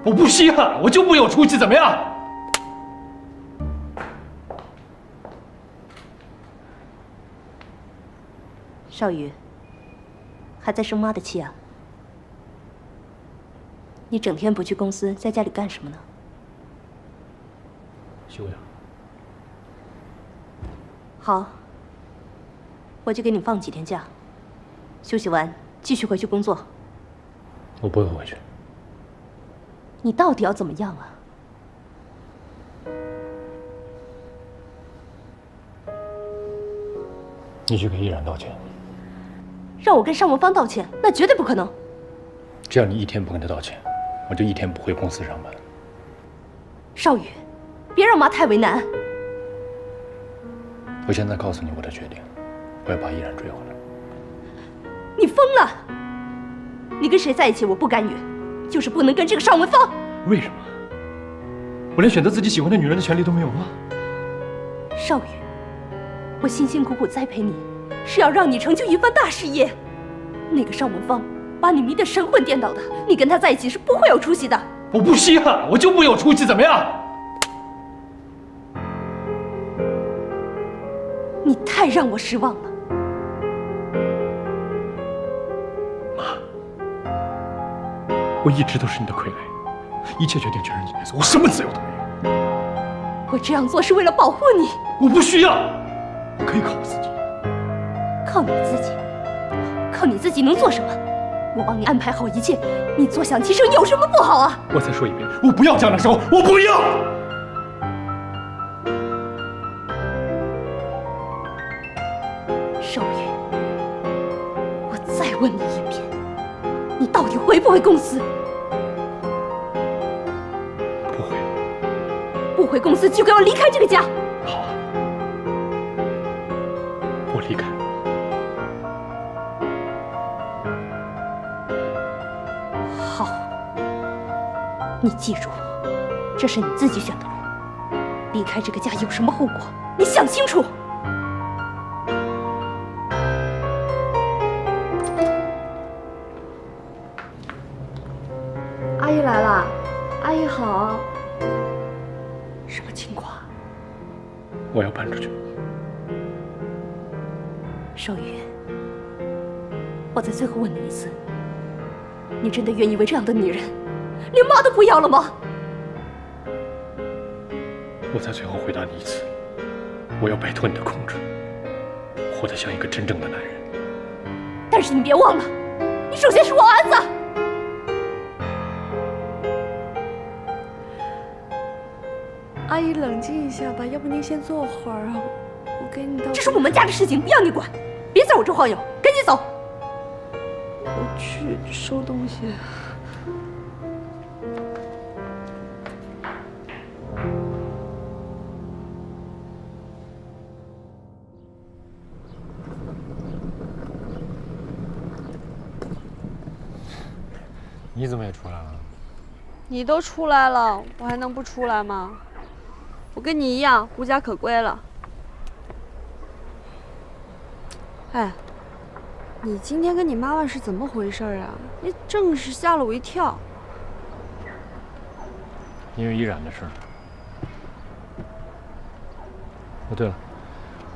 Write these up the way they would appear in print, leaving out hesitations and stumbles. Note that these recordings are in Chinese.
我不稀罕，我就不有出息，怎么样？少宇，还在生妈的气啊？你整天不去公司，在家里干什么呢？休养。好，我就给你放几天假，休息完继续回去工作。我不会回去。你到底要怎么样啊？你去给依然道歉。让我跟尚文芳道歉，那绝对不可能。只要你一天不跟他道歉，我就一天不回公司上班。少宇，别让妈太为难。我现在告诉你我的决定，我要把依然追回来。你疯了！你跟谁在一起我不干预，就是不能跟这个尚文芳。为什么？我连选择自己喜欢的女人的权利都没有吗？少宇，我辛辛苦苦栽培你，是要让你成就一番大事业。那个尚文芳把你迷得神魂颠倒的，你跟他在一起是不会有出息的。我不稀罕，我就不有出息，怎么样？你太让我失望了。我一直都是你的傀儡，一切决定全是你来做，我什么自由都没有。我这样做是为了保护你。我不需要，我可以靠我自己。靠你自己？靠你自己能做什么？我帮你安排好一切，你坐享其成有什么不好啊？我再说一遍，我不要江南寿，我不要。少宇，我再问你一遍，你到底回不回公司？不回。不回公司就给我离开这个家。好啊，我离开。好，你记住，这是你自己选的路。离开这个家有什么后果，你想清楚。阿姨来了，阿姨好。什么情况？我要搬出去。少宇，我再最后问你一次，你真的愿意为这样的女人，连妈都不要了吗？我再最后回答你一次，我要摆脱你的控制，活得像一个真正的男人。但是你别忘了，你首先是我儿子。阿姨冷静一下吧，要不您先坐会儿啊，我给你倒。这是我们家的事情，不要你管，别在我这晃悠，赶紧走。我去收东西。你怎么也出来了？你都出来了，我还能不出来吗？我跟你一样，无家可归了。哎，你今天跟你妈妈是怎么回事啊？你正是吓了我一跳。因为依然的事儿。哦，对了，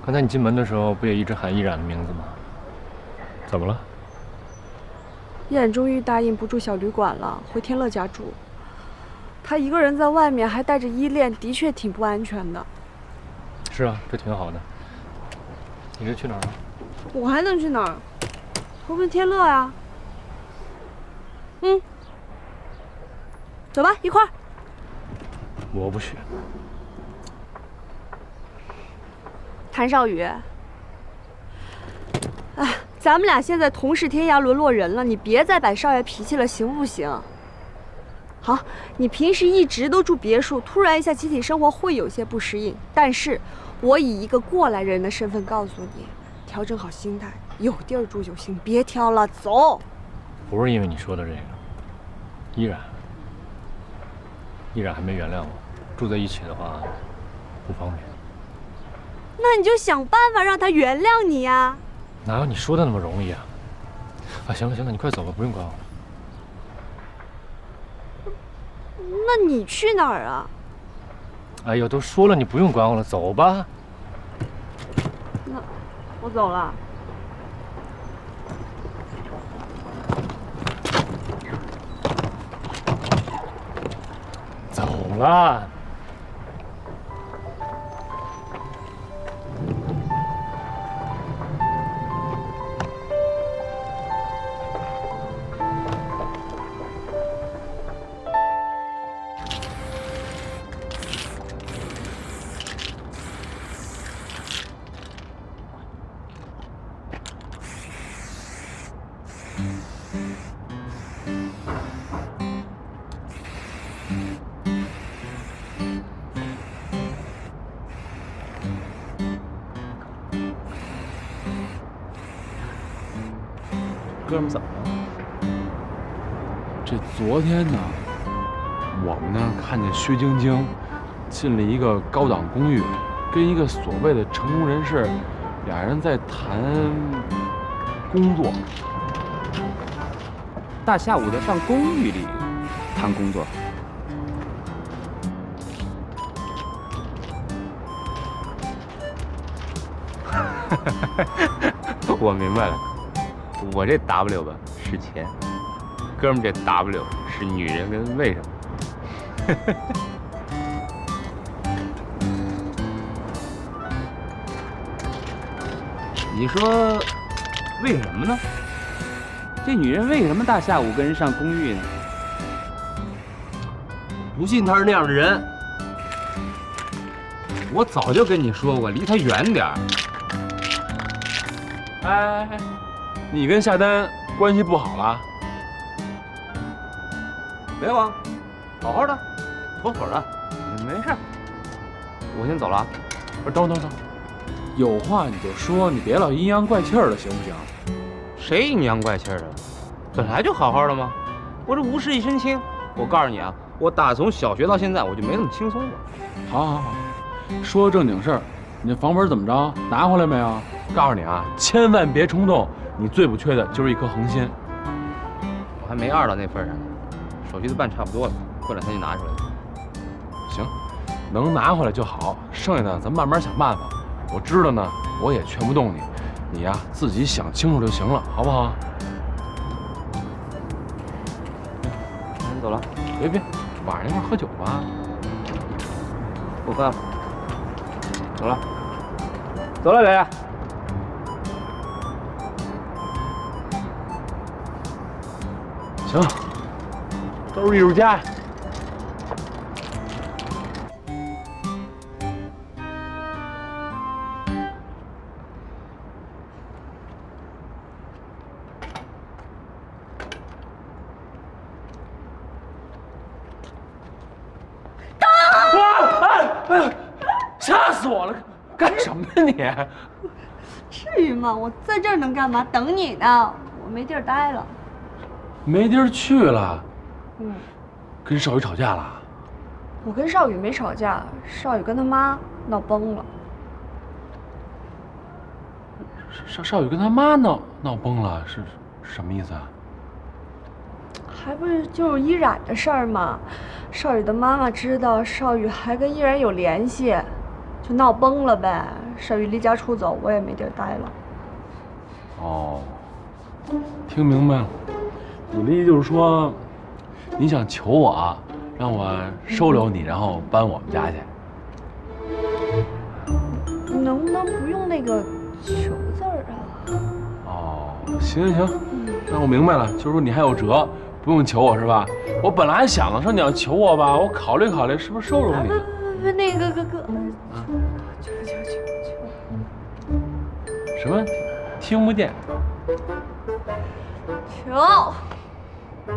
刚才你进门的时候不也一直喊依然的名字吗？怎么了？依然终于答应不住小旅馆了，回天乐家住。他一个人在外面还带着依恋，的确挺不安全的。是啊，这挺好的。你这去哪儿啊？我还能去哪儿？投奔天乐呀。走吧，一块儿。我不去。谭少宇，哎，咱们俩现在同是天涯沦落人了，你别再摆少爷脾气了，行不行？好，你平时一直都住别墅，突然一下集体生活会有些不适应，但是我以一个过来人的身份告诉你，调整好心态，有地儿住就行，别挑了，走。不是因为你说的这个，依然还没原谅我，住在一起的话不方便。那你就想办法让他原谅你呀。哪有你说的那么容易啊？啊，行了，你快走吧，不用管我了。那你去哪儿啊？哎呦，都说了你不用管我了，走吧。那我走了。走了。哥们怎么了？这昨天呢，我们呢看见薛晶晶进了一个高档公寓，跟一个所谓的成功人士，俩人在谈工作。大下午的上公寓里谈工作，我明白了，我这 W 吧是钱，哥们这 W 是女人跟为什么。你说为什么呢？这女人为什么大下午跟人上公寓呢？不信她是那样的人，我早就跟你说过，离她远点儿。哎，你跟夏丹关系不好了？没有啊，好好的，妥妥的，没事儿。我先走了啊。不是，等会儿，有话你就说，你别老阴阳怪气儿的，行不行？谁阴阳怪气儿的？本来就好好的吗？我这无事一身轻。我告诉你啊，我打从小学到现在，我就没那么轻松过。好，说正经事儿，你这房本怎么着？拿回来没有？告诉你啊，千万别冲动，你最不缺的就是一颗恒心。我还没二到那份上呢，手续都办差不多了，过两天就拿出来了。行，能拿回来就好，剩下的咱慢慢想办法。我知道呢，我也劝不动你，你呀自己想清楚就行了，好不好？那你走了？别，晚上一块喝酒吧。不喝了，走了，走了，磊。行，都是艺术家。吓死我了！干什么呀你？至于吗？我在这儿能干嘛？等你呢，我没地儿待了。没地儿去了。嗯，跟少宇吵架了？我跟少宇没吵架，少宇跟他妈闹崩了。少宇跟他妈闹崩了，是什么意思啊？还不是就是依然的事儿吗？少宇的妈妈知道少宇还跟依然有联系，就闹崩了呗。少宇离家出走，我也没地儿待了。哦，听明白了，你的意思就是说，你想求我，让我收留你，然后搬我们家去？能不能不用那个“求”字儿啊？哦，行，那我明白了，就是说你还有辙，不用求我是吧？我本来想的说你要求我吧，我考虑考虑是不是收容你。不，那个哥，求。什么？听不见。求。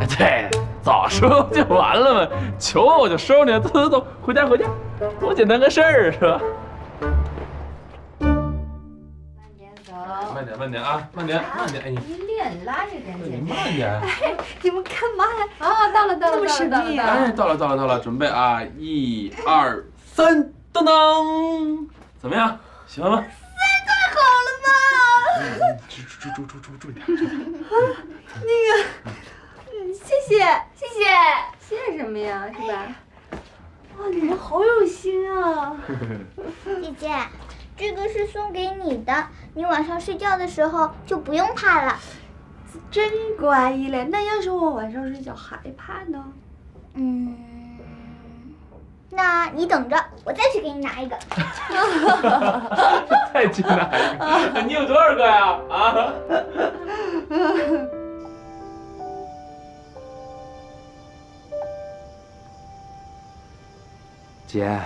哎，对，早说不就完了吗？求我就收你，走，回家，多简单个事儿是吧？慢点啊，慢点，哎，你脸拉着点，你慢点。哎，你们干嘛呀？啊，到了，这么神秘啊！哎，到了，准备啊，1、2、3，噔噔，怎么样？喜欢吗？太好了吧！注意点。谢谢。谢谢。谢什么呀，是吧？哇，你们好有心啊！姐姐，这个是送给你的，你晚上睡觉的时候就不用怕了。真乖依莲，那要是我晚上睡觉害怕呢？那你等着，我再去给你拿一个。再去拿一个，你有多少个呀？啊？姐，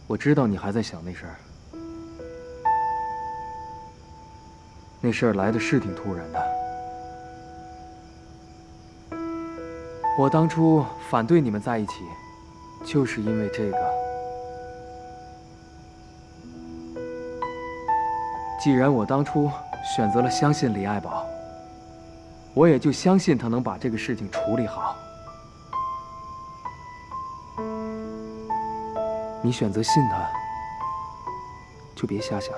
我知道你还在想那事儿，那事儿来的是挺突然的。我当初反对你们在一起，就是因为这个。既然我当初选择了相信李爱宝，我也就相信他能把这个事情处理好。你选择信他，就别瞎想。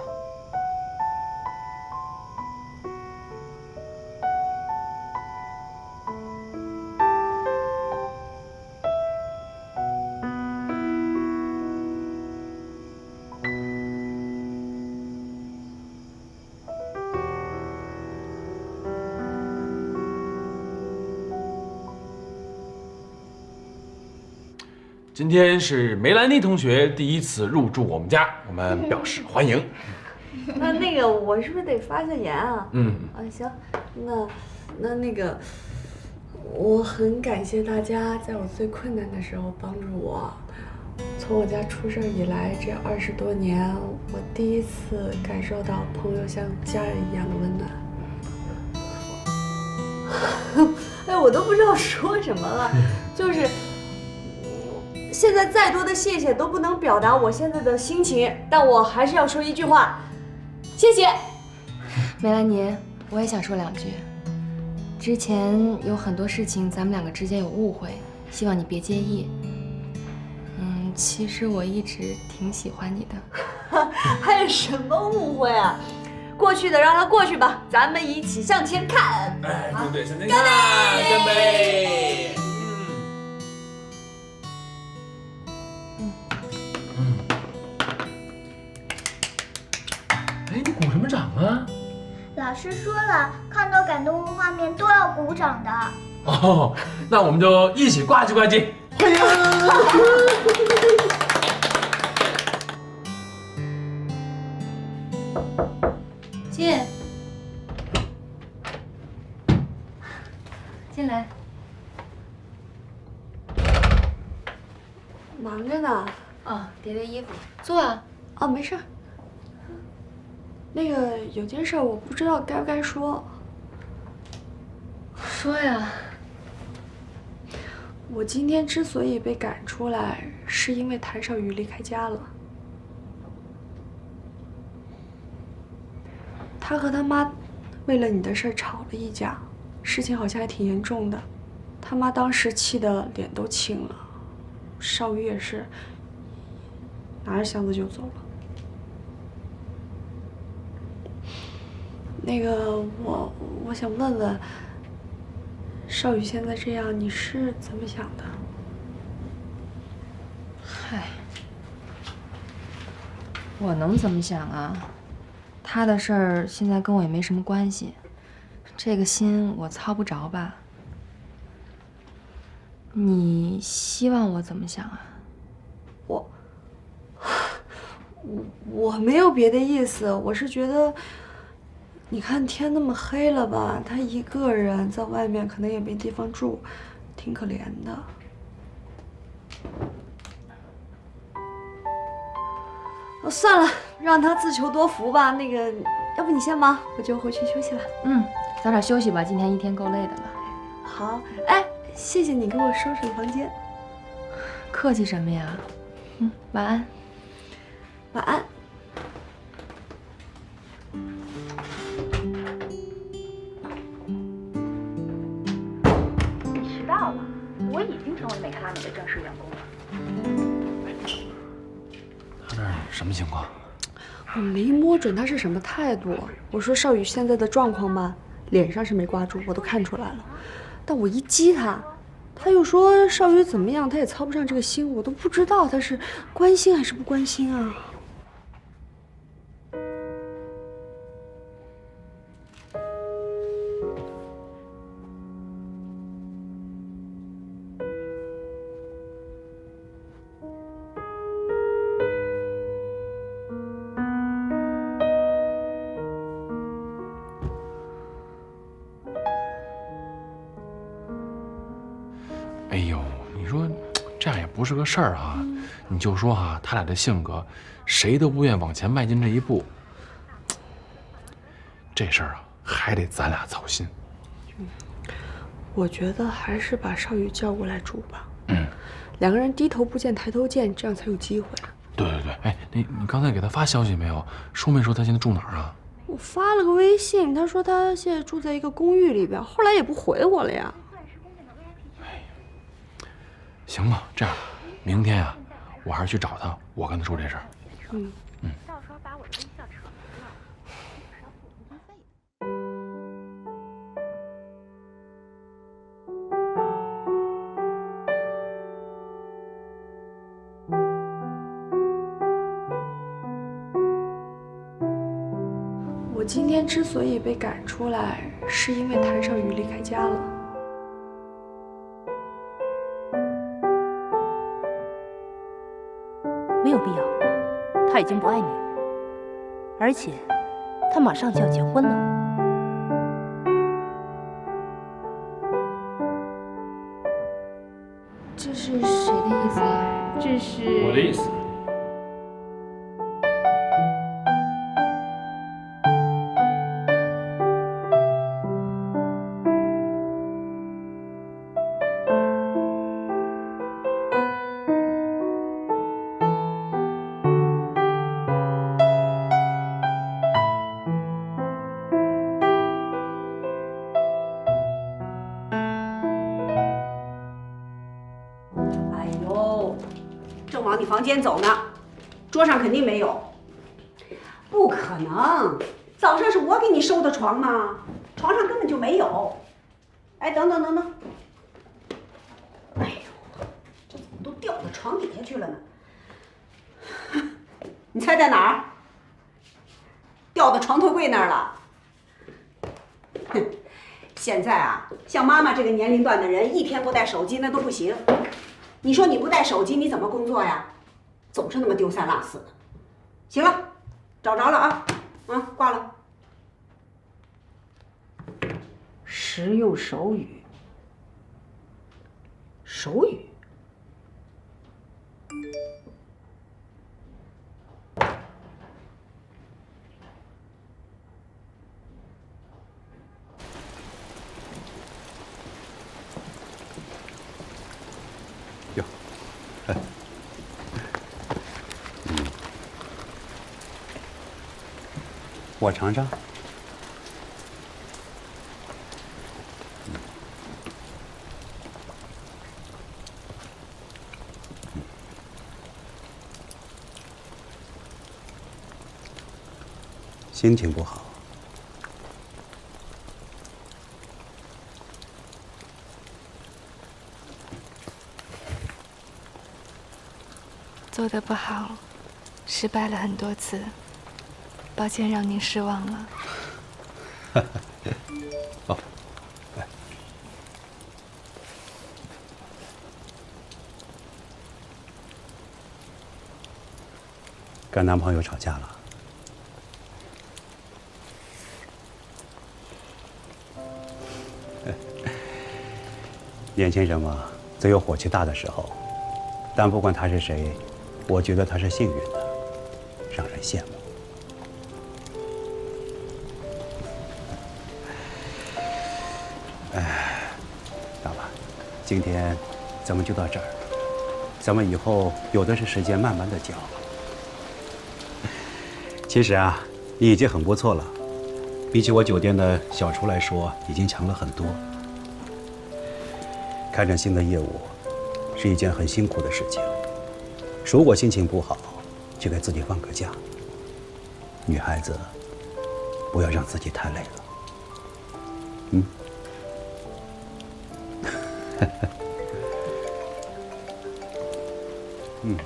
今天是梅兰妮同学第一次入住我们家，我们表示欢迎。那个，我是不是得发下言啊？行，那个，我很感谢大家在我最困难的时候帮助我。从我家出事以来，这20多年，我第一次感受到朋友像家人一样的温暖。哎，我都不知道说什么了，就是。现在再多的谢谢都不能表达我现在的心情，但我还是要说一句话，谢谢。梅兰妮，我也想说2句。之前有很多事情咱们2个之间有误会，希望你别介意。其实我一直挺喜欢你的。还有什么误会啊？过去的让它过去吧，咱们一起向前看。哎，对，向前看，干杯！哎，你鼓什么掌啊？老师说了，看到感动的画面都要鼓掌的。哦，那我们就一起呱唧呱唧，欢迎！进来。忙着呢。哦，叠叠衣服，坐啊。哦，没事儿。那个有件事我不知道该不该说。说呀。我今天之所以被赶出来，是因为谭少宇离开家了。他和他妈为了你的事儿吵了一架，事情好像还挺严重的。他妈当时气得脸都青了，少宇也是拿着箱子就走了。那个，我想问问，少宇现在这样，你是怎么想的？嗨，我能怎么想啊？他的事儿现在跟我也没什么关系，这个心我操不着吧？你希望我怎么想啊？我没有别的意思，我是觉得。你看天那么黑了吧，他一个人在外面可能也没地方住，挺可怜的。算了，让他自求多福吧。那个，要不你先忙，我就回去休息了。早点休息吧，今天一天够累的了。好，哎，谢谢你给我收拾了房间。客气什么呀？晚安。晚安。我已经成为美克拉美的正式员工了。他这什么情况？我没摸准他是什么态度。我说少宇现在的状况吧，脸上是没挂住，我都看出来了。但我一激他，他又说少宇怎么样，他也操不上这个心，我都不知道他是关心还是不关心啊。哎呦，你说这样也不是个事儿啊！你就说啊，他俩的性格，谁都不愿往前迈进这一步。这事儿啊，还得咱俩操心。我觉得还是把少宇叫过来住吧。嗯，两个人低头不见抬头见，这样才有机会。对对对，哎，你刚才给他发消息没有？说没说他现在住哪儿啊？我发了个微信，他说他现在住在一个公寓里边，后来也不回我了呀。行吧，这样，明天呀，我还是去找他，我跟他说这事儿。嗯。到时候把我的微笑扯了，是要付通讯费我今天之所以被赶出来，是因为谭少宇离开家了。没有必要，他已经不爱你了，而且他马上就要结婚了。这是谁的意思啊？这是我的意思。正往你房间走呢，桌上肯定没有。不可能，早上是我给你收的床嘛，床上根本就没有。哎，等等等等，哎呦，这怎么都掉到床底下去了呢？你猜在哪儿？掉到床头柜那儿了。哼，现在啊，像妈妈这个年龄段的人，一天不带手机那都不行。你说你不带手机，你怎么工作呀？总是那么丢三落四的。行了，找着了啊，挂了。实用手语，手语。哟，我尝尝。心情不好。做得不好，失败了很多次，抱歉让您失望了。哦，来，跟男朋友吵架了？年轻人嘛，总有火气大的时候，但不管他是谁，我觉得他是幸运的，让人羡慕。哎，老板，今天咱们就到这儿，咱们以后有的是时间慢慢的讲。其实啊，你已经很不错了，比起我酒店的小厨来说，已经强了很多。开展新的业务是一件很辛苦的事情，如果心情不好，就给自己放个假。女孩子不要让自己太累了。嗯。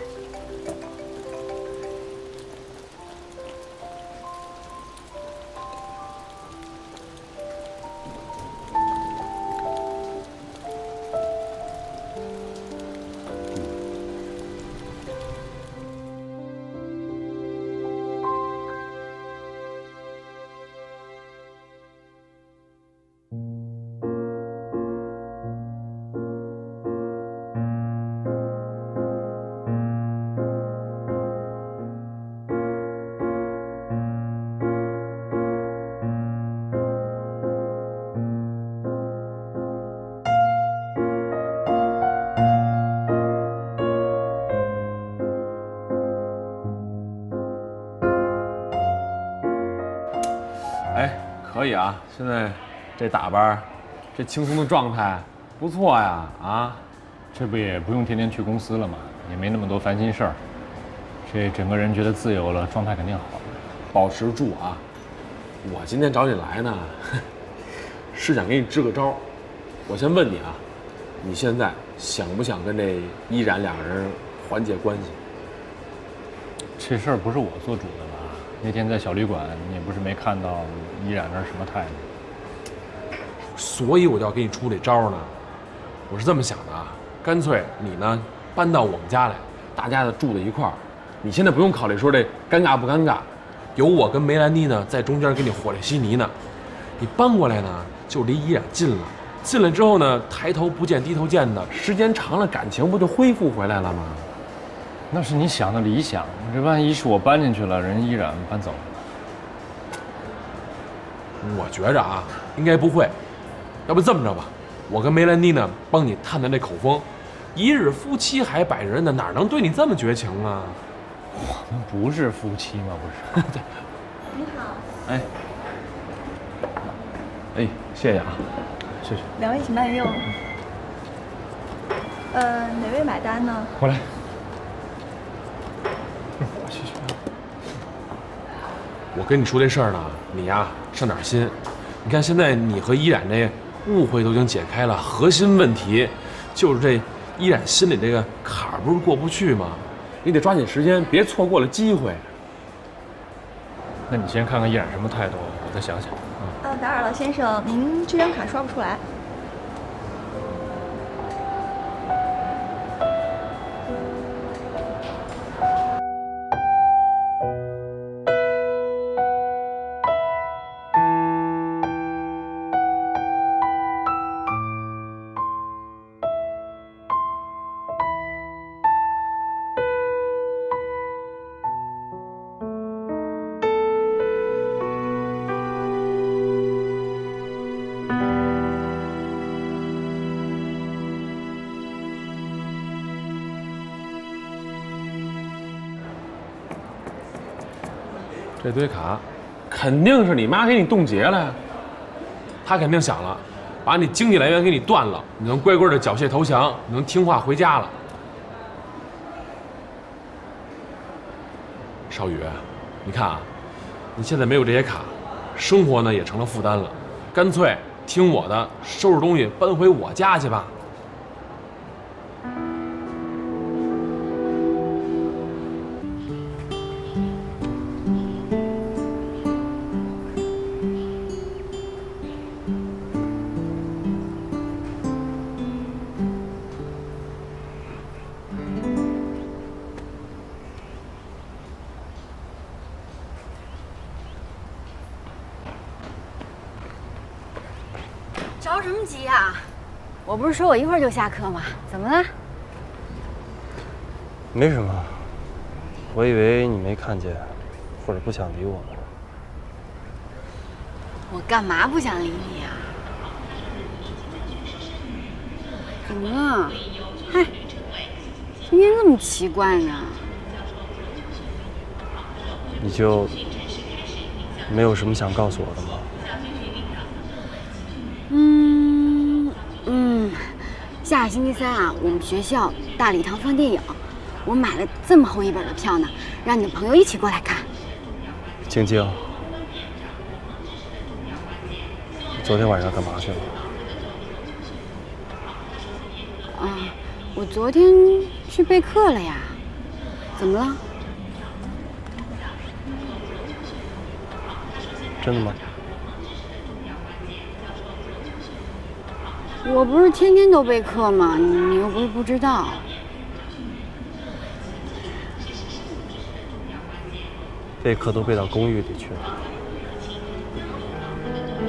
哎，可以啊，现在这打扮，这轻松的状态，不错呀啊！这不也不用天天去公司了吗？也没那么多烦心事儿，这整个人觉得自由了，状态肯定好了。保持住啊！我今天找你来呢，是想给你支个招。我先问你啊，你现在想不想跟这依然两个人缓解关系？这事儿不是我做主的吧？那天在小旅馆，你也不是没看到依然那是什么态度。所以我就要给你出这招呢。我是这么想的啊，干脆你呢搬到我们家来，大家呢住在一块儿。你现在不用考虑说这尴尬不尴尬，有我跟梅兰妮呢在中间给你和这稀泥呢。你搬过来呢，就离依然近了。进来之后呢，抬头不见低头见的，时间长了，感情不就恢复回来了吗？那是你想的理想，这万一是我搬进去了，人依然搬走了。我觉着啊，应该不会。要不这么着吧，我跟梅兰妮呢帮你探探这口风。一日夫妻还百日恩的，哪能对你这么绝情啊？我们不是夫妻吗？不是。你好。哎，哎，谢谢啊，谢谢。两位请慢用。哪位买单呢？过来。我跟你说这事儿呢，你呀上点心。你看现在你和依然这误会都已经解开了，核心问题就是这依然心里这个坎儿不是过不去吗？你得抓紧时间，别错过了机会。那你先看看依然什么态度，我再想想。打扰了，先生，您这张卡刷不出来。这堆卡，肯定是你妈给你冻结了呀。她肯定想了，把你经济来源给你断了，你能乖乖的缴械投降，你能听话回家了。少宇，你看啊，你现在没有这些卡，生活呢也成了负担了，干脆听我的，收拾东西搬回我家去吧。着什么急呀？我不是说我一会儿就下课吗？怎么了？没什么，我以为你没看见，或者不想理我呢。我干嘛不想理你呀？怎么了？嗨，今天这么奇怪呢？你就没有什么想告诉我的吗？下个星期三啊，我们学校大礼堂放电影，我买了这么厚一本的票呢，让你的朋友一起过来看。晶晶，昨天晚上干嘛去了？我昨天去备课了呀。怎么了？真的吗？我不是天天都备课吗？你又不是不知道。备课都备到公寓里去了。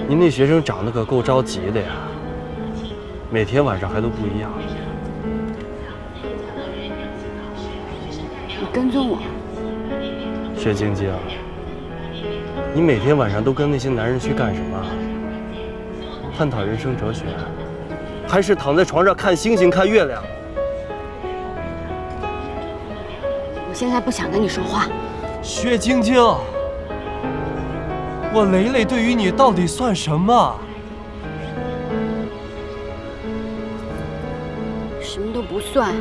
您那学生长得可够着急的呀，每天晚上还都不一样。你跟踪我？薛晶晶，你每天晚上都跟那些男人去干什么？探讨人生哲学，还是躺在床上看星星、看月亮？我现在不想跟你说话。薛晶晶，我蕾蕾对于你到底算什么？什么都不算。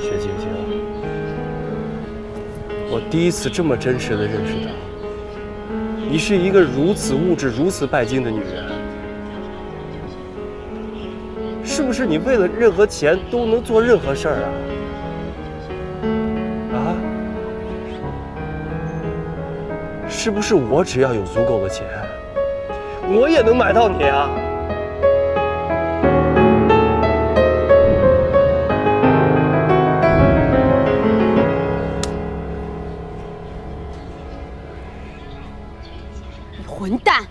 薛晶晶，我第一次这么真实的认识到，你是一个如此物质、如此拜金的女人。是不是你为了任何钱都能做任何事儿啊？啊？是不是我只要有足够的钱，我也能买到你啊？你混蛋！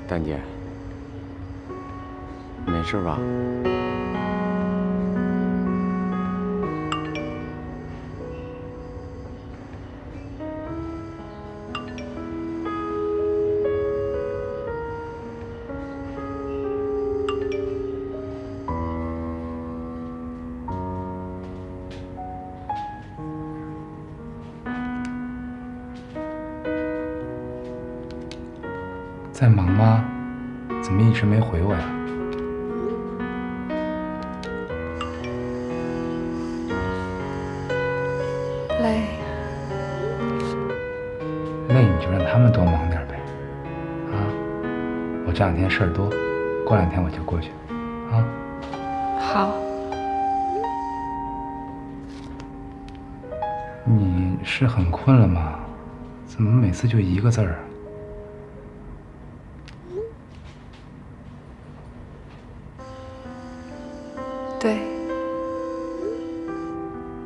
丹姐，没事吧？在忙吗？怎么一直没回我呀？累。累你就让他们多忙点呗。啊，我这两天事儿多，过2天我就过去。啊。好。你是很困了吗？怎么每次就一个字儿啊？对。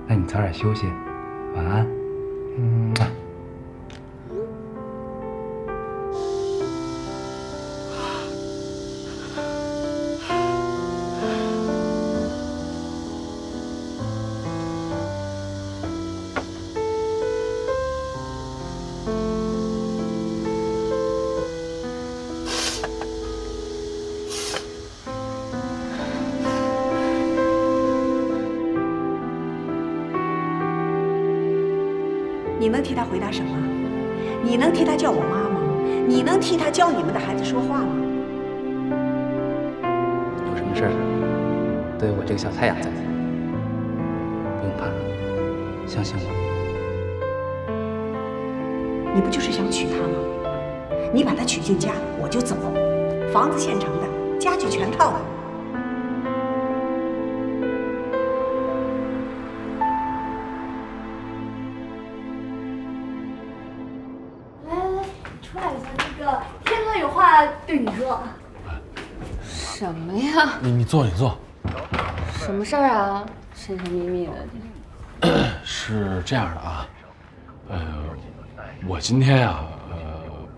那你早点休息，晚安。你能替他回答什么？你能替他叫我妈吗？你能替他教你们的孩子说话吗？有什么事儿，都有我这个小太阳在，不用怕，相信我。你不就是想娶她吗？你把她娶进家，我就走，房子现成的，家具全套的。哥，天哥有话对你说。什么呀？你坐，你坐。什么事儿啊？神神秘秘的。是这样的啊，我今天呀，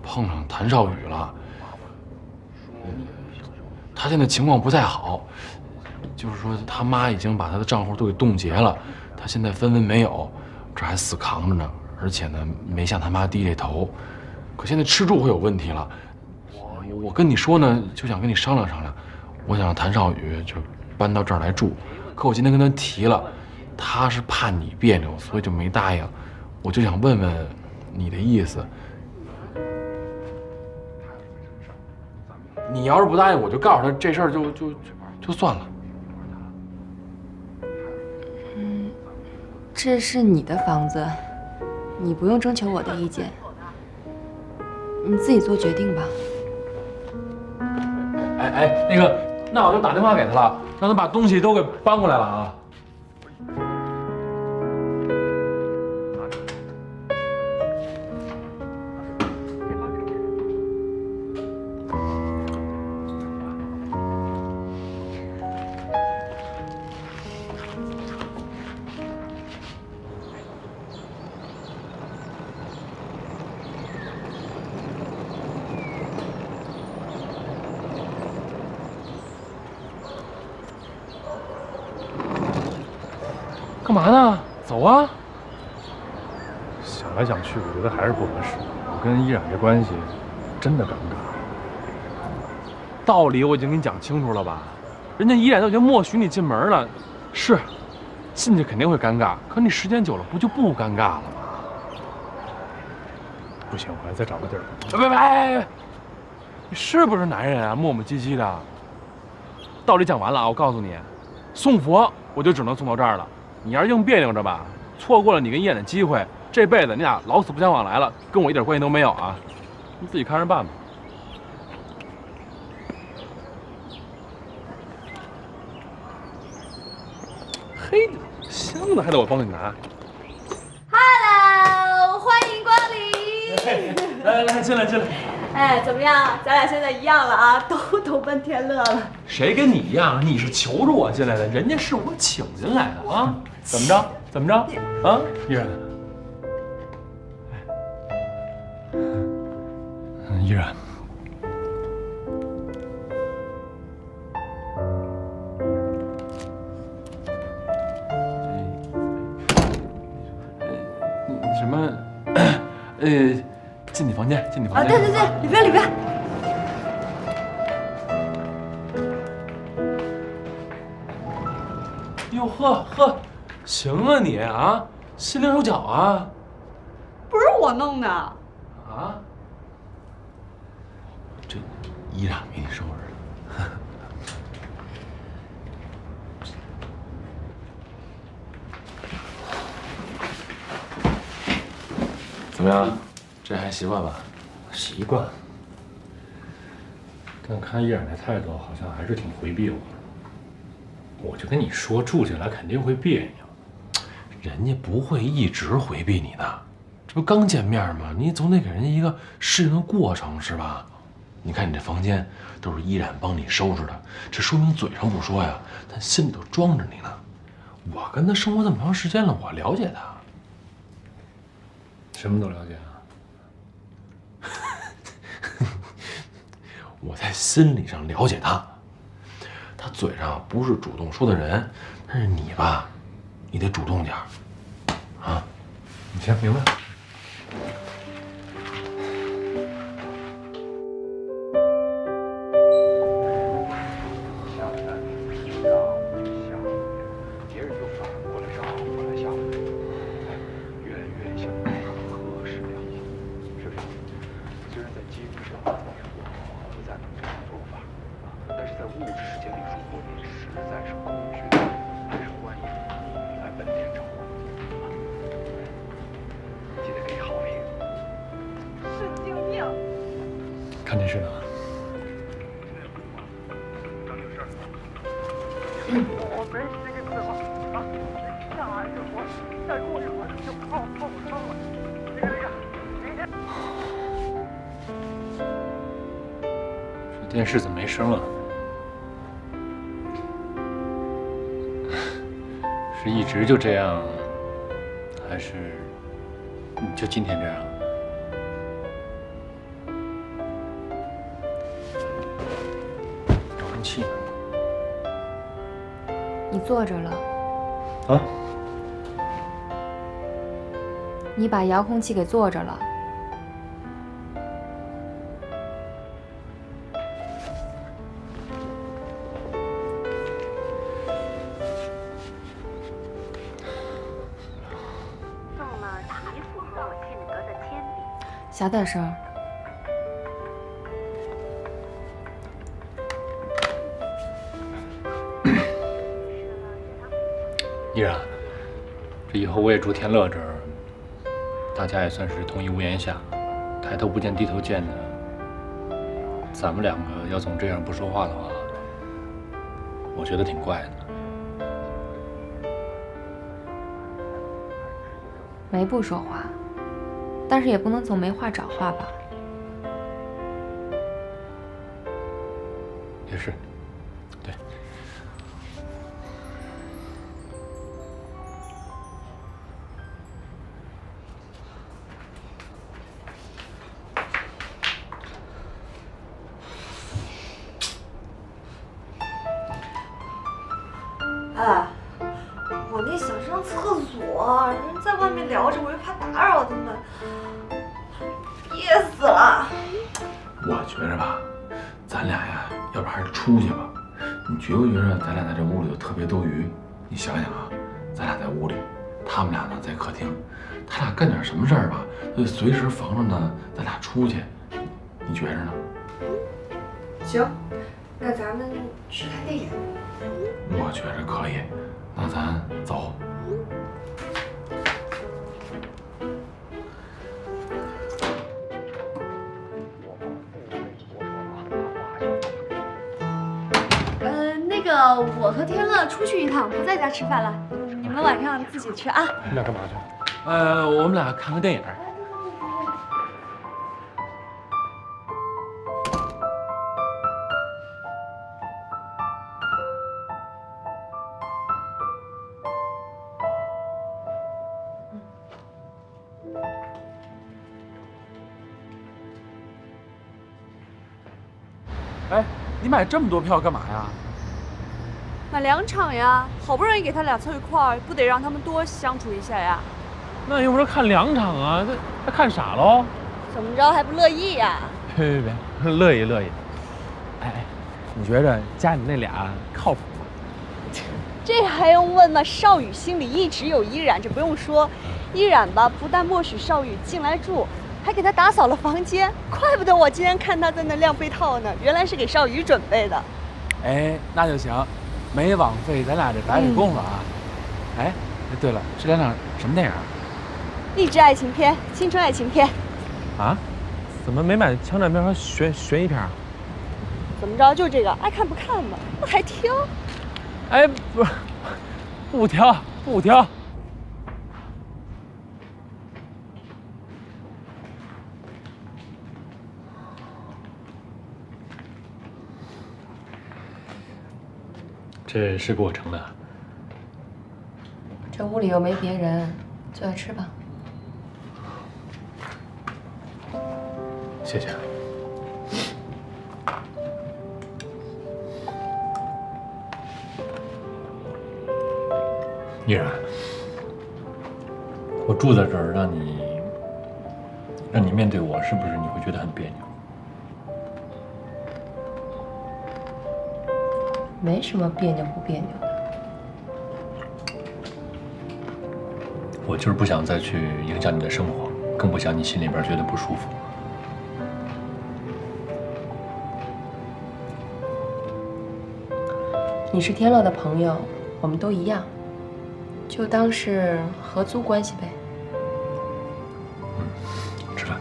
碰上谭少宇了。他现在情况不太好，就是说他妈已经把他的账户都给冻结了，他现在分文没有，这还死扛着呢，而且呢没向他妈低这头。可现在吃住会有问题了，我跟你说呢，就想跟你商量商量，我想让谭少宇就搬到这儿来住，可我今天跟他提了，他是怕你别扭，所以就没答应。我就想问问你的意思。你要是不答应，我就告诉他这事儿就算了。这是你的房子，你不用征求我的意见，你自己做决定吧。那个，那我就打电话给他了，让他把东西都给搬过来了啊。干嘛呢？走啊！想来想去，我觉得还是不合适。我跟依然这关系真的尴尬。道理我已经跟你讲清楚了吧？人家依然都已经默许你进门了，是，进去肯定会尴尬，可你时间久了不就不尴尬了吗？不行，我还再找个地儿。别！你是不是男人啊？磨磨唧唧的。道理讲完了啊，我告诉你，送佛我就只能送到这儿了。你要是硬别扭着吧，错过了你跟依然的机会，这辈子你俩老死不相往来了，跟我一点关系都没有啊！你自己看着办吧。嘿，箱子还得我帮你拿。Hello， 欢迎光临。来，进来。哎，怎么样？咱俩现在一样了啊，都投奔天乐了。谁跟你一样？你是求着我进来的，人家是我请进来的啊！怎么着？啊，依然，依然，什么？进你房间，啊，对，里边。哟呵，行啊你啊，心灵手巧啊！不是我弄的啊？这依然给你收拾的。怎么样？这还习惯吧？习惯。但看依然那态度，好像还是挺回避我的。我就跟你说，住进来肯定会别扭。人家不会一直回避你的，这不刚见面吗？你总得给人家一个适应的过程，是吧？你看你这房间都是依然帮你收拾的，这说明嘴上不说呀，但心里头装着你呢。我跟他生活这么长时间了，我了解他。什么都了解啊？我在心理上了解他。他嘴上不是主动说的人，但是你吧，你得主动点啊！行，明白。看电视呢。我没这个字了啊！下来就说，再过一会儿就泡泡汤了。这个，明天。电视怎么没声了？是一直就这样，还是就今天这样？遥控器呢？你坐着了。啊？你把遥控器给坐着了。小点声。依然，这以后我也住天乐这儿，大家也算是同一屋檐下，抬头不见低头见的。咱们两个要总这样不说话的话，我觉得挺怪的。没不说话，但是也不能总没话找话吧。也是，对。哎，我那想上厕所，人在外面聊着，我又怕打扰他们，憋死了。我觉着吧，咱俩呀，要不还是出去吧。你觉不觉着咱俩在这屋里头特别多余？你想想啊，咱俩在屋里，他们俩呢在客厅，他俩干点什么事儿吧，就随时防着呢，咱俩出去。你觉着呢？行，那咱们去看电影。我觉着可以，那咱走。那个我和天乐出去一趟，不在家吃饭了，你们晚上自己吃啊。你俩干嘛去？我们俩看个电影。哎，你买这么多票干嘛呀？买2场呀，好不容易给他俩凑一块儿，不得让他们多相处一下呀？那又不是看2场啊，那看傻喽？怎么着还不乐意呀？别，乐意乐意。哎，你觉着家里那俩靠谱吗？这还用问吗？少宇心里一直有依然，这不用说。依然吧，不但默许少宇进来住，还给他打扫了房间，怪不得我今天看他在那晾被套呢，原来是给少宇准备的。哎，那就行，没枉费咱俩这白费功夫啊。哎，对了，这2场什么电影？励志爱情片，青春爱情片。啊？怎么没买枪战片和悬疑片？怎么着？就这个，爱看不看吧，那还挑？哎，不挑。这是给我盛的。这屋里又没别人，就来吃吧。谢谢。依然，我住在这儿，让你面对我，是不是你会觉得很别扭？没什么别扭不别扭的。我就是不想再去影响你的生活，更不想你心里边觉得不舒服。你是天乐的朋友，我们都一样，就当是合租关系呗。吃饭。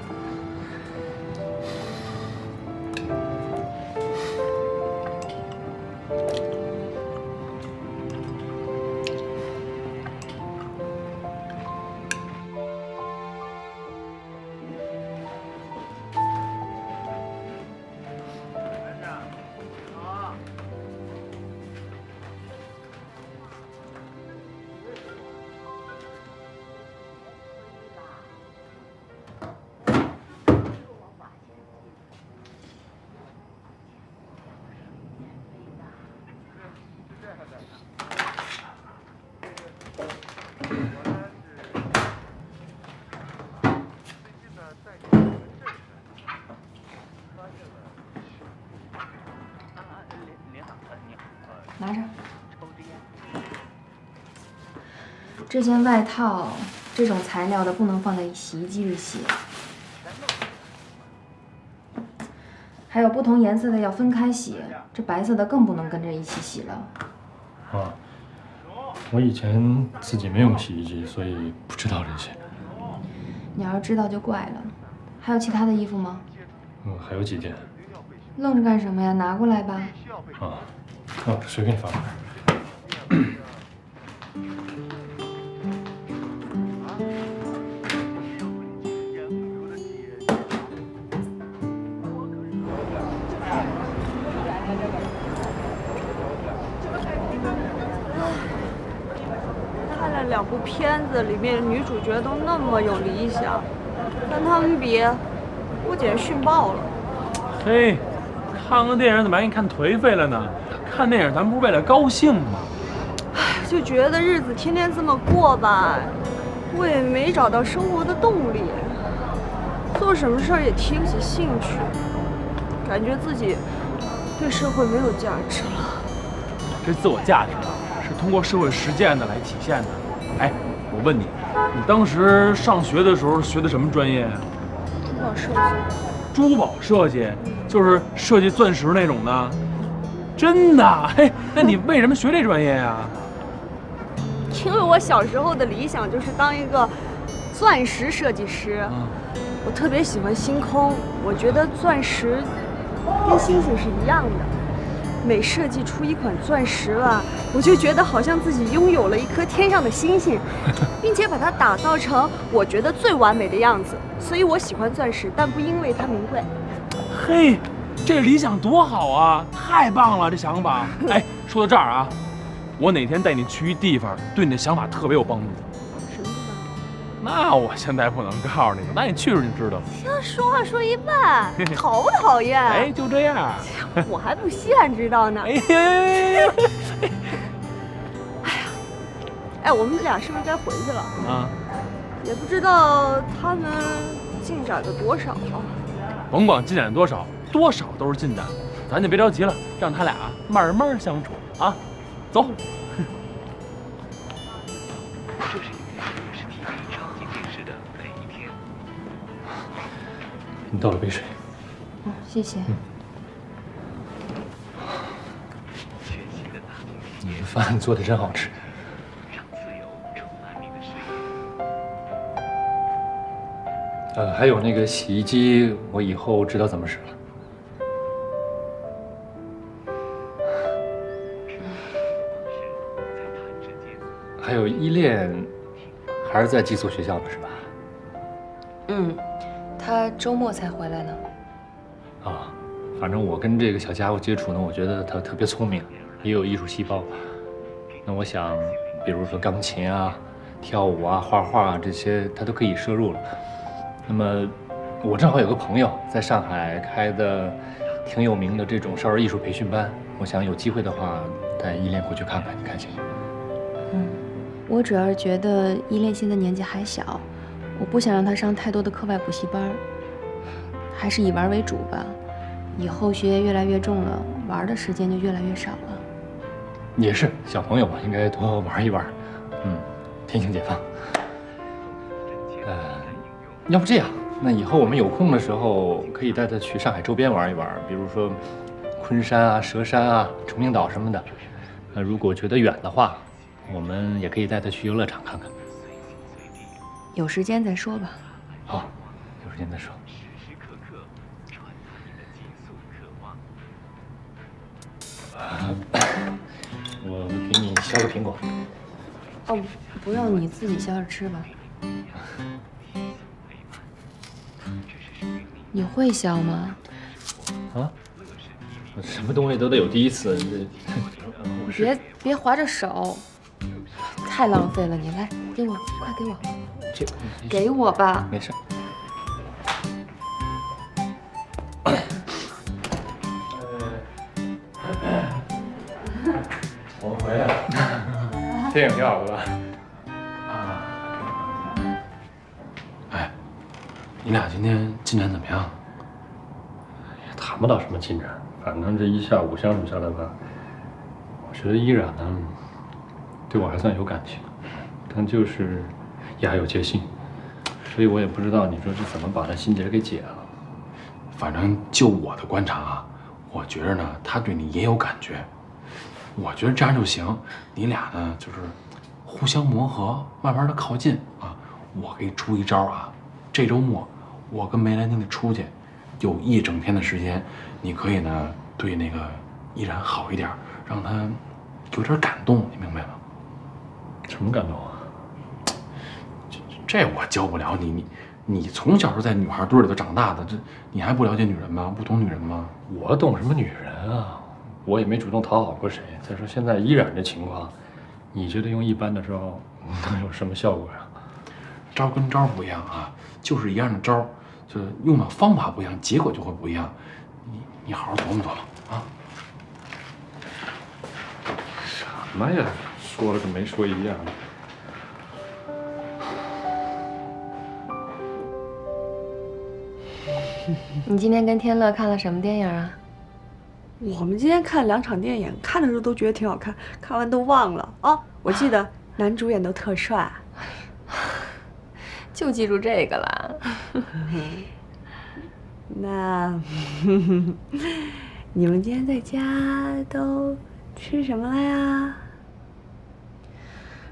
拿着。这件外套，这种材料的不能放在洗衣机里洗。还有不同颜色的要分开洗，这白色的更不能跟着一起洗了。啊，我以前自己没用洗衣机，所以不知道这些。你要是知道就怪了。还有其他的衣服吗？还有几件。愣着干什么呀？拿过来吧。随便放。看了2部片子，里面女主角都那么有理想，跟他们比，我简直逊爆了。嘿，看个电影怎么还给你看颓废了呢？看电影咱不是为了高兴吗？就觉得日子天天这么过吧，我也没找到生活的动力，做什么事儿也提不起兴趣，感觉自己对社会没有价值了。这自我价值啊，是通过社会实践的来体现的。哎，我问你，你当时上学的时候学的什么专业啊？珠宝设计。珠宝设计，就是设计钻石那种的。真的？嘿，那你为什么学这专业呀？因为我小时候的理想就是当一个钻石设计师，我特别喜欢星空，我觉得钻石跟星星是一样的。每设计出一款钻石吧，我就觉得好像自己拥有了一颗天上的星星，并且把它打造成我觉得最完美的样子。所以我喜欢钻石，但不因为它名贵。嘿，这理想多好啊！太棒了，这想法。哎，说到这儿啊，我哪天带你去一地方，对你的想法特别有帮助。什么地方？那我现在不能告诉你了，那你去时候就知道了。这说话说一半，讨不讨厌？哎，就这样。我还不稀罕知道呢。哎呀，哎，我们俩是不是该回去了？啊，也不知道他们进展了多少啊。甭管进展多少，多少都是进展，咱就别着急了，让他俩慢慢相处啊。走。这是一个电视 TV 超级电视的每一天。你倒了杯水。谢谢。你的饭做的真好吃。还有那个洗衣机，我以后知道怎么使了。还有依恋，还是在寄宿学校呢，是吧？他周末才回来呢。啊，反正我跟这个小家伙接触呢，我觉得他特别聪明，也有艺术细胞。那我想，比如说钢琴啊、跳舞啊、画画啊这些，他都可以摄入了。那么，我正好有个朋友在上海开的挺有名的这种少儿艺术培训班，我想有机会的话带依恋过去看看，你看行吗？我主要是觉得依恋现在年纪还小，我不想让他上太多的课外补习班，还是以玩为主吧。以后学业越来越重了，玩的时间就越来越少了。也是，小朋友嘛，应该多玩一玩。天性解放。要不这样，那以后我们有空的时候可以带他去上海周边玩一玩，比如说昆山啊、佘山啊、崇明岛什么的。那如果觉得远的话，我们也可以带他去游乐场看看。有时间再说吧。好，有时间再说。我给你削个苹果。哦，不用，你自己削着吃吧。你会削吗？啊？什么东西都得有第一次，别划着手，太浪费了。你来，给我，快给我。给我吧。没事。我们回来了，电影挺好的吧？哎，你俩今天进展怎么样？也谈不到什么进展，反正这一下午相处下来吧，我觉得依然呢，对我还算有感情，但就是也还有戒心，所以我也不知道你说是怎么把他心结给解了。反正就我的观察啊，我觉着呢，他对你也有感觉。我觉得这样就行，你俩呢就是互相磨合，慢慢的靠近啊。我给你出一招啊，这周末我跟梅兰妮的出去，有1整天的时间，你可以呢对那个依然好一点，让他有点感动，你明白吗？什么感动啊？这我教不了你，你从小是在女孩堆里头长大的，这你还不了解女人吗？不懂女人吗？我懂什么女人啊？我也没主动讨好过谁。再说现在依然这情况，你觉得用一般的招能有什么效果呀？招跟招不一样啊，就是一样的招，就是用的方法不一样，结果就会不一样。你好好琢磨琢磨啊。什么呀？说了跟没说一样。你今天跟天乐看了什么电影啊？我们今天看了2场电影，看的时候都觉得挺好看，看完都忘了哦。我记得男主演都特帅，就记住这个了。那你们今天在家都吃什么了呀？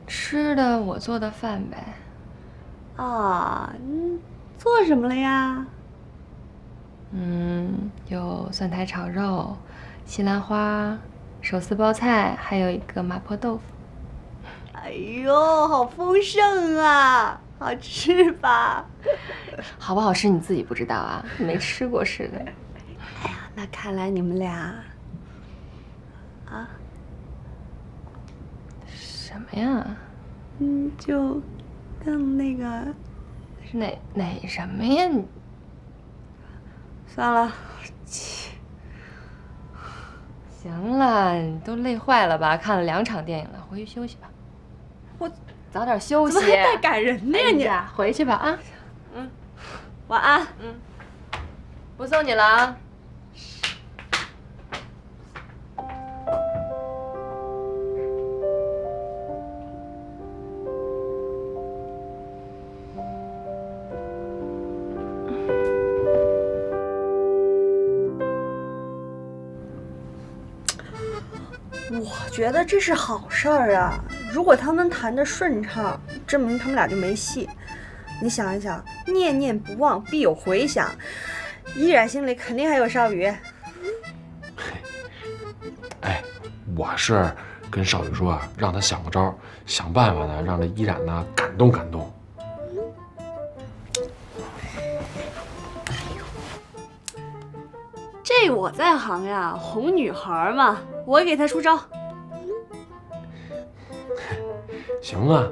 吃的我做的饭呗。啊，做什么了呀？有酸苔炒肉、西兰花、手撕包菜，还有一个麻婆豆腐。哎呦，好丰盛啊！好吃吧？好不好吃你自己不知道啊？你没吃过似的。哎呀，那看来你们俩啊，什么呀？就更那个哪什么呀？你算了。行了，你都累坏了吧？看了2场电影了，回去休息吧。我早点休息。怎么还带感人呢你？回去吧啊。晚安。不送你了啊。我觉得这是好事儿啊！如果他们谈得顺畅，证明他们俩就没戏。你想一想，念念不忘必有回响，依然心里肯定还有少宇。哎，我是跟少宇说啊，让他想个招，想办法呢，让这依然呢感动感动。这我在行呀，哄女孩嘛，我给他出招。行啊，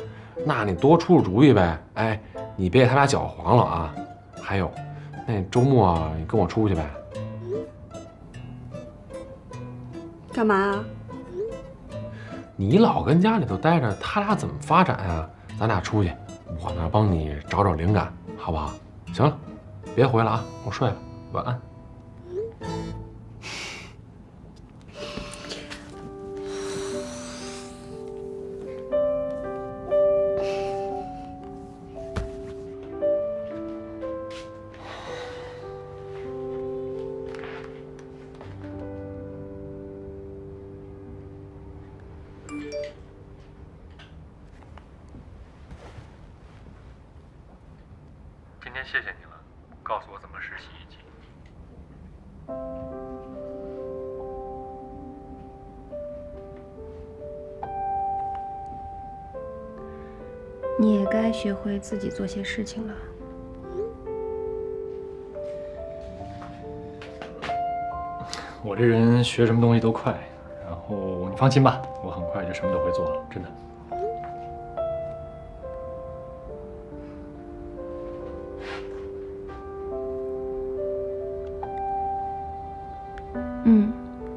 那你多出出主意呗。哎，你别给他俩搅黄了啊。还有，那周末你跟我出去呗。干嘛？你老跟家里头待着，他俩怎么发展啊？咱俩出去，我呢帮你找找灵感，好不好？行了，别回了啊，我睡了，晚安。今天谢谢你了，告诉我怎么使洗衣机。你也该学会自己做些事情了。我这人学什么东西都快，然后你放心吧，我很快就什么都会做了，真的。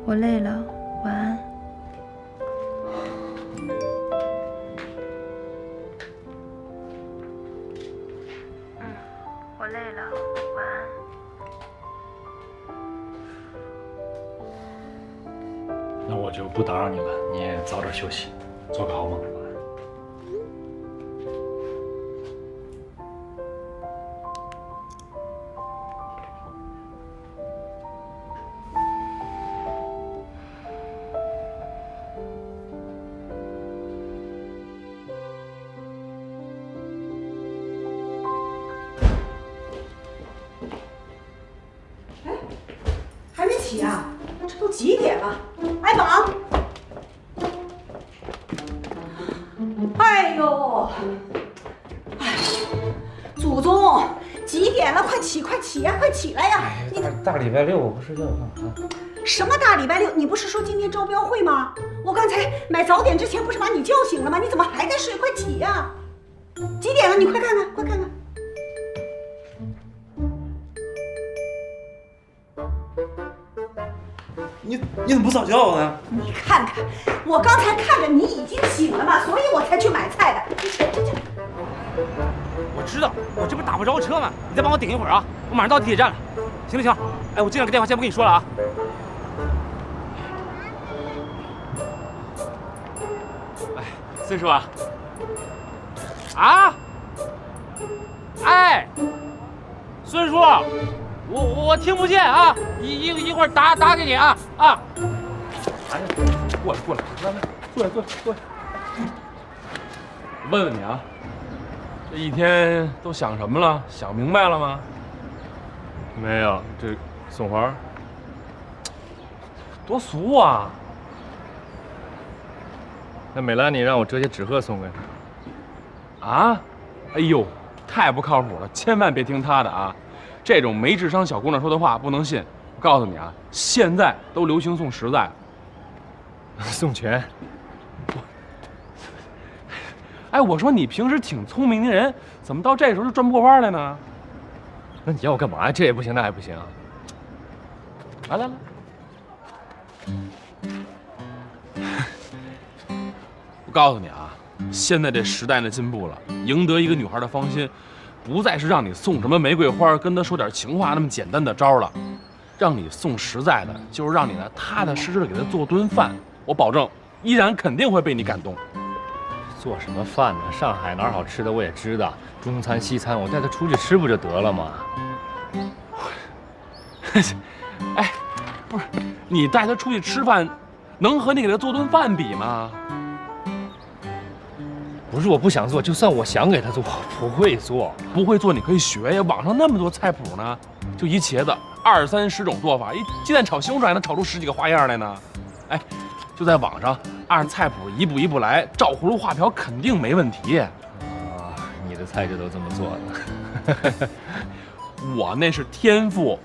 我累了，晚安。我累了，晚安。那我就不打扰你了，你也早点休息，做个好梦。还没起啊？这都几点了？哎，宝！哎呦！哎，祖宗，几点了？快起，快起呀！快起来呀！你大礼拜六我不睡觉干嘛？什么大礼拜六？你不是说今天招标会吗？我刚才买早点之前不是把你叫醒了吗？你怎么还在睡？快起呀！几点了？你快看看，快看看。你怎么不早叫我呢？你看看，我刚才看着你已经醒了嘛，所以我才去买菜的。我知道，我这不打不着车吗？你再帮我顶一会儿啊，我马上到地铁站了，行不行？哎，我这两个电话先不跟你说了啊。哎，孙叔啊，啊，哎，孙叔，我听不见啊，一会儿打给你啊啊！哎，过来，坐下。问问你啊，这一天都想什么了？想明白了吗？没有，这送花多俗啊！那美兰妮让我折些纸鹤送给她。啊？哎呦，太不靠谱了，千万别听她的啊！这种没智商小姑娘说的话不能信。我告诉你啊，现在都流行送实在。送钱。哎，我说你平时挺聪明的人，怎么到这时候就转不过弯来呢？那你要我干嘛呀？这也不行，那也不行。来。我告诉你啊，现在这时代的进步了，赢得一个女孩的芳心，不再是让你送什么玫瑰花，跟她说点情话那么简单的招了。让你送实在的，就是让你呢踏踏实实的给她做顿饭，我保证，依然肯定会被你感动。做什么饭呢？上海哪儿好吃的我也知道，中餐西餐，我带她出去吃不就得了吗？哎，不是，你带她出去吃饭，能和你给她做顿饭比吗？不是我不想做，就算我想给她做，不会做。不会做你可以学呀，网上那么多菜谱呢，就一茄子20-30种做法，一鸡蛋炒西红柿还能炒出10几个花样来呢。哎，就在网上按菜谱一步一步来，照葫芦画瓢肯定没问题。啊，你的菜就都这么做的？我那是天赋。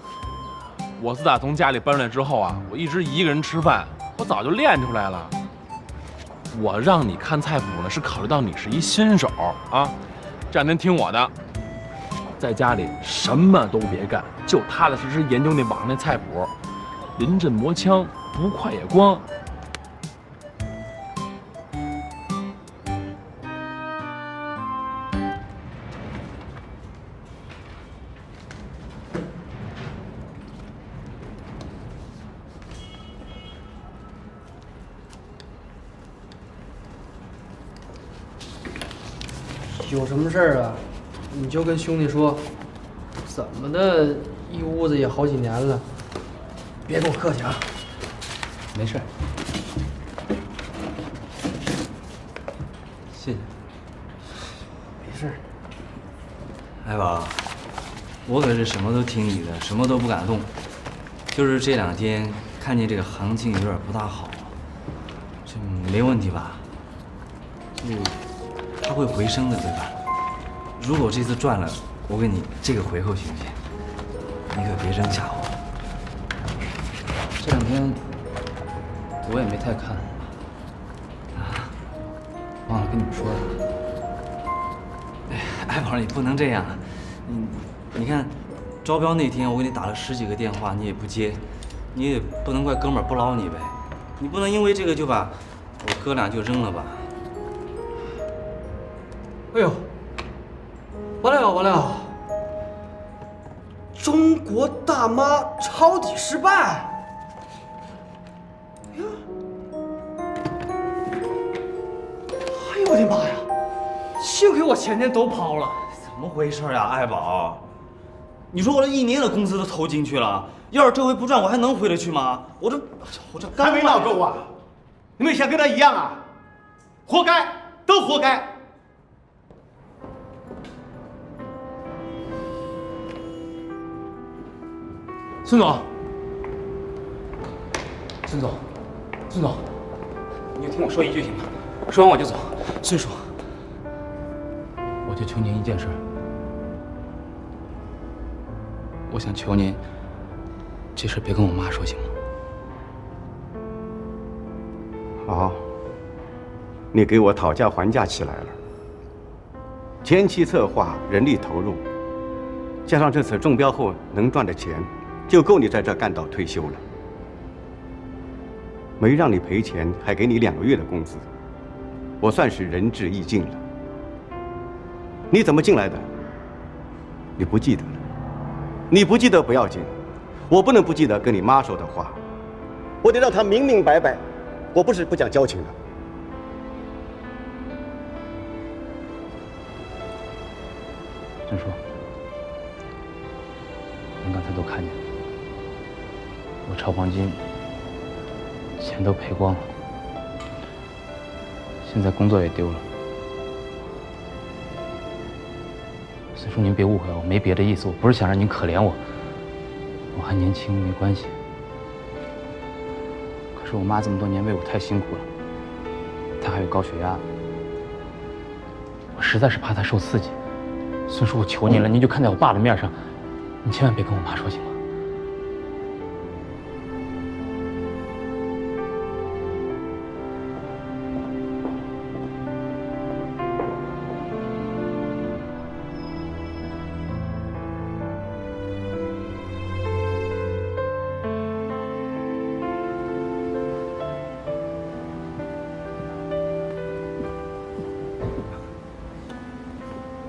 我自打从家里搬出来之后啊，我一直一个人吃饭，我早就练出来了。我让你看菜谱呢，是考虑到你是一新手啊。这两天听我的，在家里什么都别干，就踏踏实实研究那网上那菜谱，临阵磨枪，不快也光。有什么事儿啊，你就跟兄弟说。怎么的，一屋子也好几年了，别跟我客气啊。没事。谢谢。没事。哎宝，我可是什么都听你的，什么都不敢动。就是这两天看见这个行情有点不大好，这没问题吧？它会回升的，对吧？如果这次赚了，我给你这个回扣行不行？你可别扔下我。这两天我也没太看，忘了跟你们说了。哎宝，你不能这样，你看，招标那天我给你打了10几个电话，你也不接，你也不能怪哥们儿不捞你呗。你不能因为这个就把我哥俩就扔了吧？哎呦，完了！中国大妈抄底失败！呀，我的妈呀！幸亏我前天都抛了。怎么回事呀，爱宝？你说我这1年的工资都投进去了，要是这回不赚，我还能回得去吗？我这刚还没闹够啊！你们想跟他一样啊？活该，都活该！孙总，孙总，孙总，你就听我说一句行吗？说完我就走。孙叔，我就求您一件事，我想求您，这事别跟我妈说，行吗？好，你给我讨价还价起来了。前期策划、人力投入，加上这次中标后能赚的钱，就够你在这干到退休了。没让你赔钱，还给你2个月的工资，我算是仁至义尽了。你怎么进来的？你不记得了？你不记得不要紧，我不能不记得跟你妈说的话，我得让她明明白白。我不是不讲交情的。孙叔，您刚才都看见了，我炒黄金，钱都赔光了，现在工作也丢了。孙叔，您别误会我，没别的意思，我不是想让您可怜我，我还年轻，没关系。可是我妈这么多年为我太辛苦了，她还有高血压，我实在是怕她受刺激。孙叔，我求您了，您就看在我爸的面上，你千万别跟我妈说，行吗？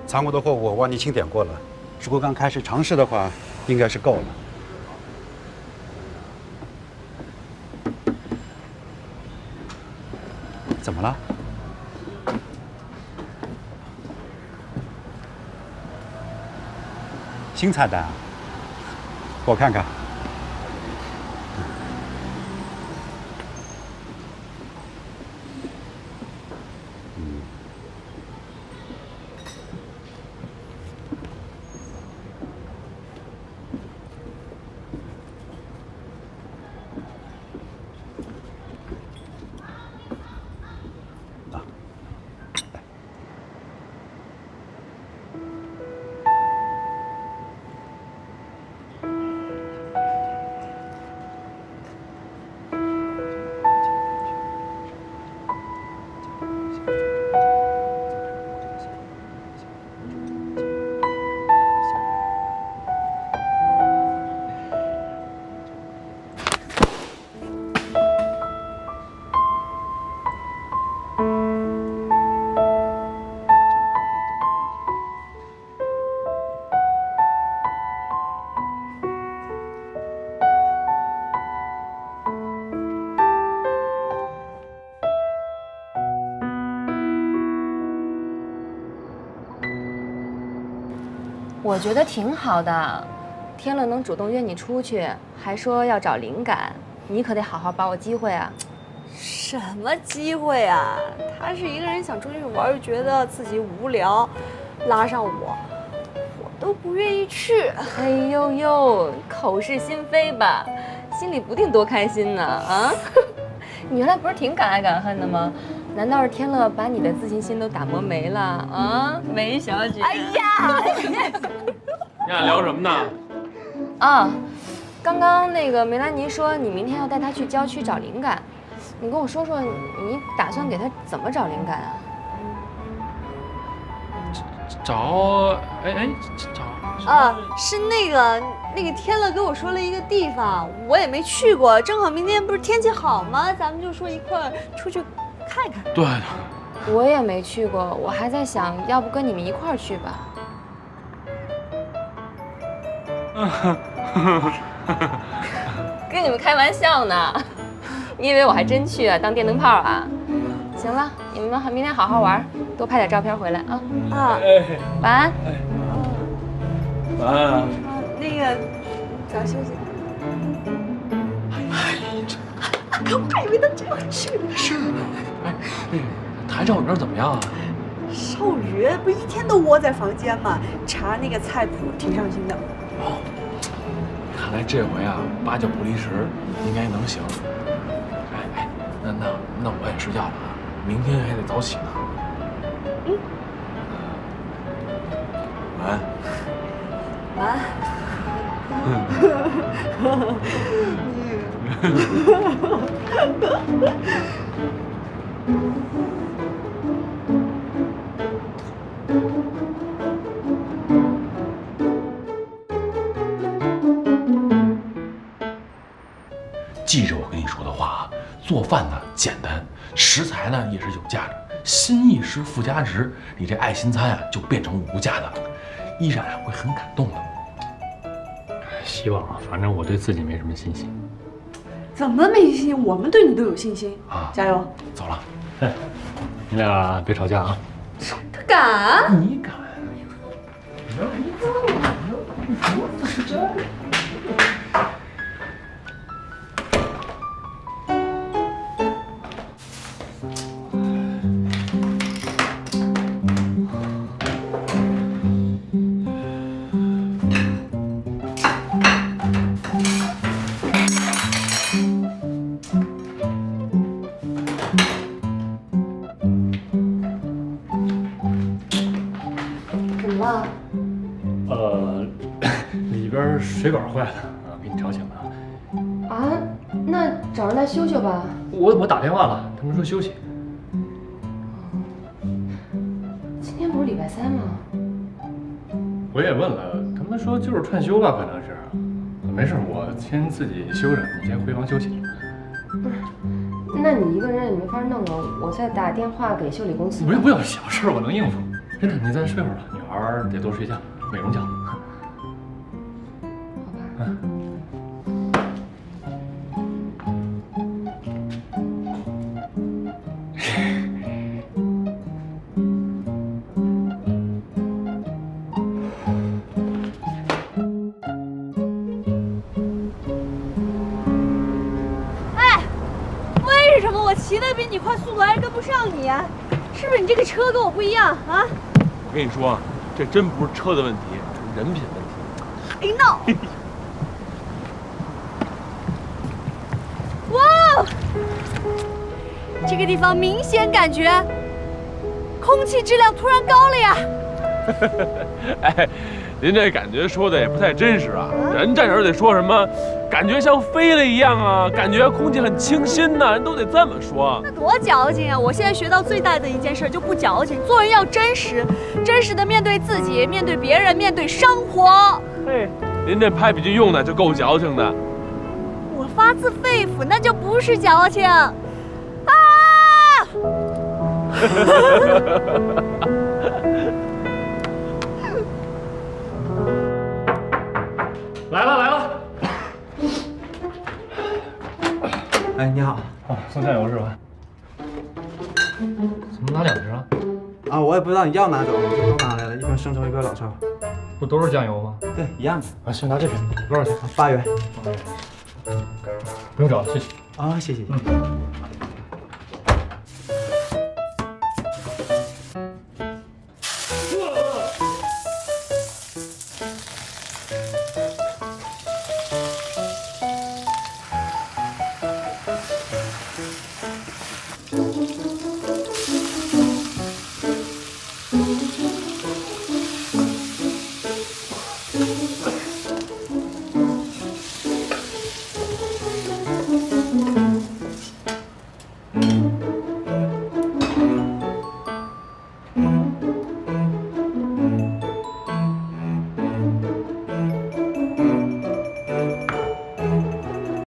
仓库的货物我帮你清点过了，如果刚开始尝试的话，应该是够了。怎么了？新菜单啊？我看看。我觉得挺好的，天乐能主动约你出去，还说要找灵感，你可得好好把握机会啊！什么机会啊？他是一个人想出去玩，又觉得自己无聊，拉上我都不愿意去。哎呦呦，口是心非吧，心里不定多开心呢啊！你原来不是挺敢爱敢恨的吗？难道是天乐把你的自信心都打磨没了啊，梅小姐？哎呀，你俩聊什么呢？啊，刚刚那个梅兰妮说你明天要带她去郊区找灵感，你跟我说说，你打算给她怎么找灵感啊？找是那个天乐跟我说了一个地方，我也没去过，正好明天不是天气好吗？咱们就说一块儿出去看看。对，我也没去过，我还在想，要不跟你们一块儿去吧。跟你们开玩笑呢，你以为我还真去啊？当电灯泡啊？行了，你们明天好好玩，多拍点照片回来啊。啊，晚安。晚安啊。那个，早休息。我还以为他真要去呢。是啊，哎，那个谭少宇那儿怎么样啊？少宇不一天都窝在房间吗？查那个菜谱挺上心的。哦，看来这回啊8九不离十，应该能行。哎，那我也睡觉了啊，明天还得早起呢。嗯。晚安。晚安。记着我跟你说的话啊，做饭呢简单，食材呢也是有价的，心意是附加值，你这爱心餐啊就变成无价的了，依然啊会很感动的。希望啊，反正我对自己没什么信心。怎么没信心？我们对你都有信心啊！加油！走了。哎，你俩别吵架啊！他敢？你敢？里边水管坏了啊，给你吵醒了。啊，那找人来修修吧。我打电话了，他们说休息。今天不是礼拜3吗？我也问了，他们说就是串休吧，可能是。没事，我先自己休着，你先回房休息。不是，那你一个人也没法弄啊，我再打电话给修理公司。不用，小事我能应付。真的，你再睡会儿吧，女孩得多睡觉，美容觉。好吧。骑得比你快，速度还跟不上你，是不是你这个车跟我不一样啊？我跟你说，这真不是车的问题，是人品问题。别闹！哇，这个地方明显感觉空气质量突然高了呀！哎，您这感觉说的也不太真实啊，人站这得说什么？感觉像飞了一样啊，感觉空气很清新呐，人都得这么说。那多矫情啊！我现在学到最大的一件事就不矫情，做人要真实，真实的面对自己，面对别人，面对生活。嘿，您这拍笔记用的就够矫情的。我发自肺腑，那就不是矫情。啊！来了。哎，你好。哦，送酱油是吧？怎么拿2只啊？啊，我也不知道，你要哪种，我就都拿来了，一瓶生抽，一瓶老抽。不都是酱油吗？对，一样的。啊，行，拿这瓶，多少钱？8元。不用找了，谢谢。啊，谢谢。